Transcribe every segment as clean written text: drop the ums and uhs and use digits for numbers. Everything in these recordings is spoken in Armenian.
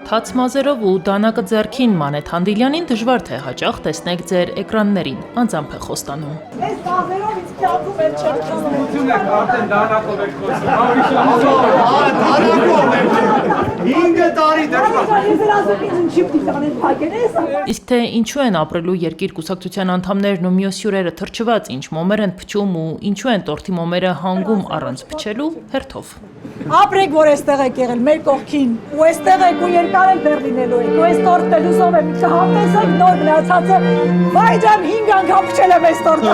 Թաց մազերով ու դանակը ձեռքին Մանեթ Հանդիլյանին դժվար թե հաճախ տեսնեք ձեր էկրաններին, անձամբ է խոստանում։ Այս մազերով ինձ փյատում են Ություն եք արդեն դանակով եք խոսում, դանակով 5 տարի դրվա։ Իսկ թե ինչու են ապրելու երկիր կուսակցության անդամներն ու մյուս հյուրերը թրջված, ինչ մոմեր են փչում ու ինչու են տորթի մոմերը հանգում առանց փչելու, հերթով։ Ապրեք, որ այստեղ եք եղել մեր կողքին, ու այստեղ եք ու երկար եք դեռ լինելու եք, ու այս տորտը լուզով եմ կհամտեսեք նոր գնացածը, վայ ջան 5 անգամ փչել եմ այս տորտը,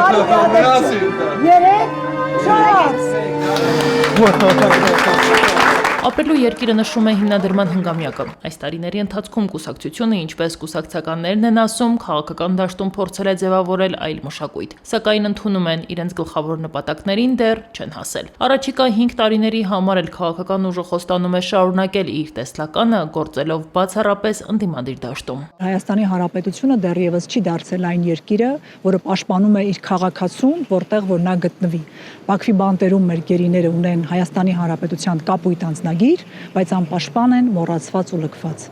Ապրելու երկիրը նշում է հիմնադրման հնգամյակը։ Այս տարիների ընթացքում կուսակցությունը, ինչպես կուսակցականներն են ասում, քաղաքական դաշտում փորձել է ձևավորել այլ մշակույթ, սակայն ընդունում են իրենց գլխավոր նպատակներին դեռ չեն հասել։ Առաջիկա 5 տարիների համար էլ քաղաքական ուժը խոստանում է շարունակել իր տեսլականը, գործելով բացառապես ընդդիմադիր դաշտում։ Հայաստանի Հանրապետությունը դեռևս չի դարձել այն երկիրը, որը պաշտպանում է իր քաղաքացուն, որտեղ որ նա գտնվի։ Բաքվի բանտերում մեր գերիները ունեն Հայաստանի Հանրապետության կապույտ անձնագիր, բայց անպաշտպան են, մոռացված ու լքված։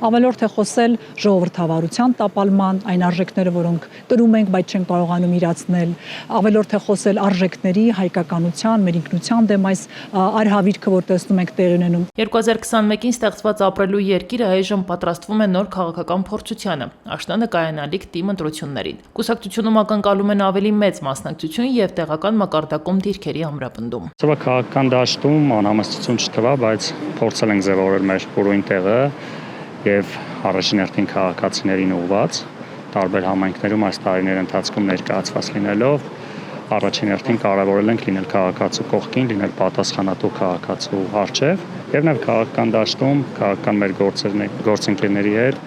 Ավելորդ է խոսել ժողովրդավարության տապալման, այն արժեքները, որոնք կրում ենք, բայց չեն կարողանում իրացնել։ Ավելորդ է խոսել արժեքների, հայկականության, մեր ինքնության դեմ այս արհավիրքը, որ տեսնում ենք տեղի ունենում։ 2021-ին ստեղծված ապրելու երկիրը այժմ պատրաստվում է նոր քաղաքական փորձությանը, աշնանը կայանալիք թիմ ընտրություններին։ Կուսակցությունում ակնկալում են ավելի մեծ մասնակցություն եւ տեղական մակարդակում դիրքերի ամրապնդում։ Քաղաքական դաշտում անհամստություն չթվա, բայց փորձել ենք ձևավորել մեր ուրույն տեղը եւ առաջին հերթին քաղաքացիներին ուղղված տարբեր համայնքներում այս տարիների ընթացքում ներկայացված լինելով առաջին հերթին կարևորել ենք լինել քաղաքացու կողքին, լինել պատասխանատու քաղաքացու առջև եւ նաեւ քաղաքական դաշտում քաղաքական մեր գործընկերների հետ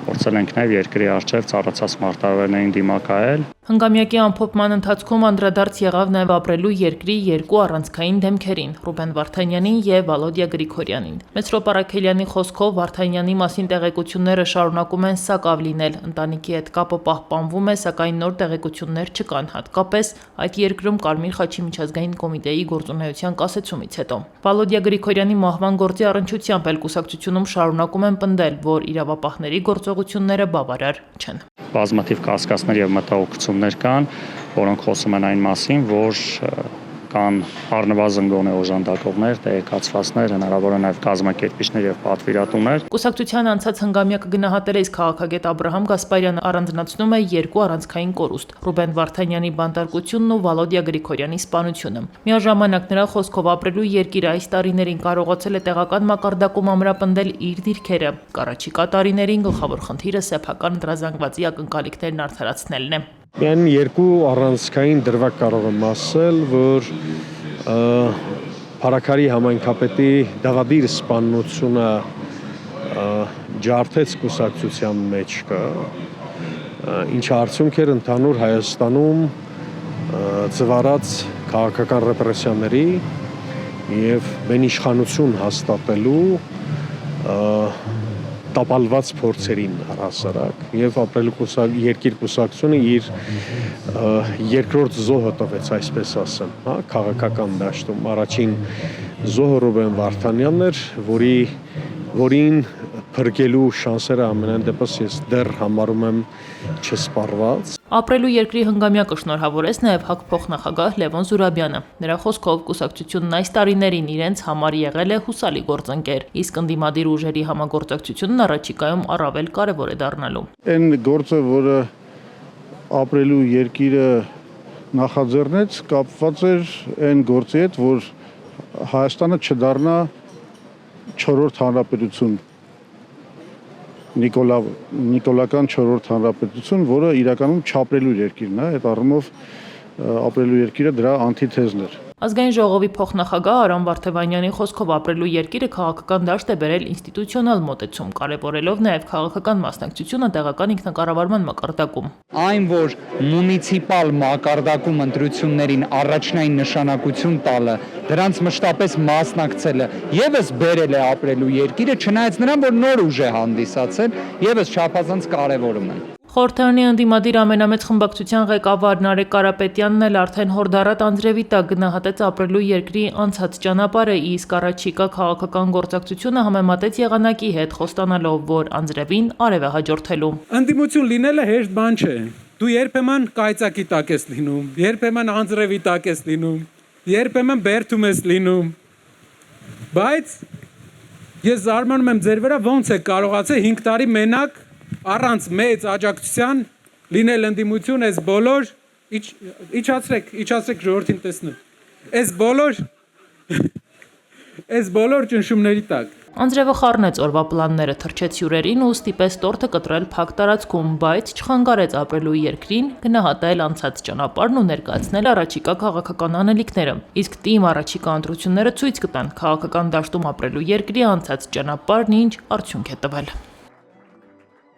փորձել ենք նաեւ երկրի առջև ծառացած մարտավարներին դիմակայել։ Հնգամյակի ամփոփման ընթացքում անդրադարձ եղավ նաև ապրելու երկրի երկու առանցքային դեմքերին՝ Ռուբեն Վարդանյանին եւ Վալոդիա Գրիգորյանին։ Մեծրոպ Արաքելյանի խոսքով Վարդանյանի մասին տեղեկությունները շարունակում են սակավ լինել, ընտանիքի հետ կապը պահպանվում է, սակայն նոր տեղեկություններ չկան, հատկապես այդ երկրում Կարմիր խաչի միջազգային կոմիտեի գործունեության կասեցումից հետո։ Վալոդիա Գրիգորյանի մահվան գործի առնչությամբ էլ կուսակցությունում շարունակում են պնդել, որ իրավապահների գործողությունները բավարար չեն։ Բազմաթիվ կասկածներ եւ մտահոգություններ կան, որոնք խոսում են այն մասին, որ կան առնվազն գոնե օժանդակողներ, տեղեկացվածներ, հնարավոր է նաև կազմակերպիչներ եւ պատվիրատուներ։ Կուսակցության անցած հնգամյակը գնահատել է, իսկ քաղաքագետ Աբրահամ Գասպարյանը առանձնացնում է երկու առանցքային կորուստ՝ Ռուբեն Վարդանյանի բանտարկությունն ու Վալոդիա Գրիգորյանի սպանությունը։ Միաժամանակ նրա խոսքով ապրելու երկիրը այս տարիներին կարողացել է տեղական մակարդակում ամրապնդել իր դիրքերը։ Առաջիկա տարիներին գլխավոր խնդիրը սեփական դրազանգվածի ակնկալիքներն արդարացնելն է։ Միայն երկու առանցքային դրվագ կարող եմ ասել, որ Փարաքարի համայնքապետի դավադիր սպանությունը ջարդեց կուսակցության մեջ կա, ինչը արդյունք էր ընդհանուր Հայաստանում ծվարած քաղաքական ռեպրեսիաների եւ բենիշխանություն հաստատելու տապալված փորձերին առհասարակ եւ ապրելու երկիր կուսակցությունը իր երկրորդ զոհը տվեց, այսպես ասեմ, հա, քաղաքական դաշտում։ Առաջին զոհը Ռուբեն Վարդանյանն էր, որին փրկելու շանսերը ամենայն դեպս ես դեռ համարում եմ չսպառված։ Ապրելու երկրի հնգամյակը շնորհավորեց նաև ՀԱԿ փոխնախագահ Լևոն Զուրաբյանը։ Նրա խոսքով կուսակցությունն այս տարիներին իրենց համար եղել է հուսալի գործընկեր, իսկ ընդդիմադիր ուժերի համագործակցությունն առաջիկայում առավել կարևոր է դառնալու։ Այն գործը, որը ապրելու երկիրը նախաձեռնեց, կապված էր այն գործի հետ, որ Հայաստանը չդառնա 4-րդ հանրապետություն, նիկոլական 4-րդ հանրապետություն, որը իրականում չապրելու երկիրն է, այդ առումով ապրելու երկիրը դրա անտիթեզն էր։ Ազգային ժողովի փոխնախագահ Արամ Վարդևանյանի խոսքով ապրելու երկիրը քաղաքական դաշտ է բերել ինստիտուցիոնալ մոտեցում, կարևորելով նաև քաղաքական մասնակցությունը տեղական ինքնակառավարման մակարդակում։ Այն, որ մունիցիպալ մակարդակում ընտրություններին առաջնային նշանակություն տալը, դրանց մշտապես մասնակցելը եւս բերել է ապրելու երկիրը, չնայած նրան, որ նոր ուժ է հանդիսացել, եւս չափազանց կարևորում են։ Խորհրդարանի ընդդիմադիր ամենամեծ խմբակցության ղեկավար Նարեկ Կարապետյանն էլ արդեն հորդառատ անձրևի տակ գնահատեց ապրելու երկրի անցած ճանապարհը, իսկ առաջիկա քաղաքական գործակցությունը համեմատեց եղանակի հետ, խոստանալով, որ անձրևին արև է հաջորդելու։ Ընդդիմություն լինելը հեշտ բան չէ։ Դու երբեմն կայծակի տակ ես լինում, երբեմն անձրևի տակ ես լինում, երբեմն բերդում ես լինում։ Բայց ես զարմանում եմ ձեր վրա ոնց է կարողացել 5 տարի մենակ առանց մեծ աջակցության լինել ընդդիմություն, այս բոլոր իջացրեք ժողովրդին տեսնեմ։ Այս բոլոր ճնշումների տակ։ Անձրևը խառնեց օրվա պլանները, թռչեց հյուրերին ու ստիպեց տորթը կտրել փակ տարածքում, բայց չխանգարեց ապրելու երկրին գնահատել անցած ճանապարհն ու ներկայացնել առաջիկա քաղաքական անելիքները։ Իսկ թիմ առաջիկա ընտրությունները ցույց կտան քաղաքական դաշտում ապրելու երկրի անցած ճանապարհն ինչ արդյունք է տվել։